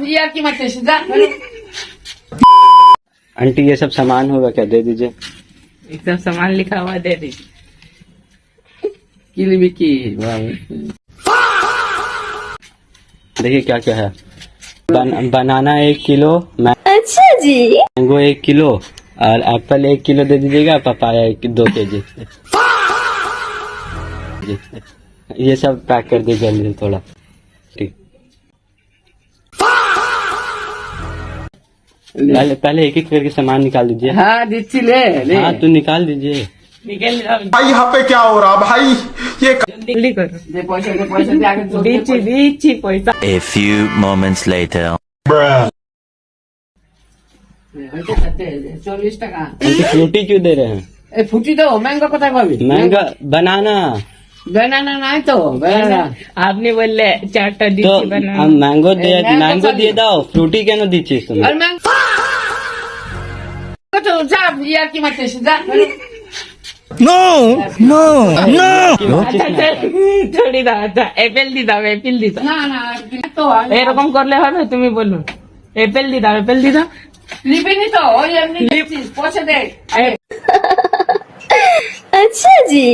यार की मत जा। आंटी ये सब सामान होगा क्या, दे दीजिए। एकदम सामान लिखा हुआ दे दीजिए। किली बिकी देखिए क्या क्या है। बनाना 1 किलो, अच्छा जी, मैंगो 1 किलो और एप्पल 1 किलो दे दीजिएगा। Papaya 2 KG. ये सब पैक कर दीजिए जल्दी थोड़ा। ठीक, पहले एक एक करके सामान निकाल दीजिए। हाँ दिच्छी ले हाँ तो निकाल दीजिए। निकल भाई यहाँ पे क्या हो रहा भाई, ये जल्दी करो। दे पैसा दे आगे दीची पैसा। A few moments later. 40 টাকা। आंटी फ्रूटी क्यों दे रहे हैं? ए फुटी तो मैंगो কোথায় পাবি? मैंगो बनाना बनाना নাই তো बनाना। আপনি বললে 4টা तो দিচ্ছি बनाना। मैंगो दे, मैंगो मैंगो দিয়ে দাও, फ्रूटी কেন দিচ্ছিস তুমি? আর मैंगो তো যা ইয়ার কি মারতে যা। আচ্ছা ছড়ি দাও। আচ্ছা অ্যাপেল দি দাও, অ্যাপেল দি দাও। না না তো এরকম করলে হবে? তুমি বলো অ্যাপেল দি দাও, অ্যাপেল দি দাও। লিপিনি তো ওই এমনি দিচ্ছিস পয়সা দে। अच्छा जी।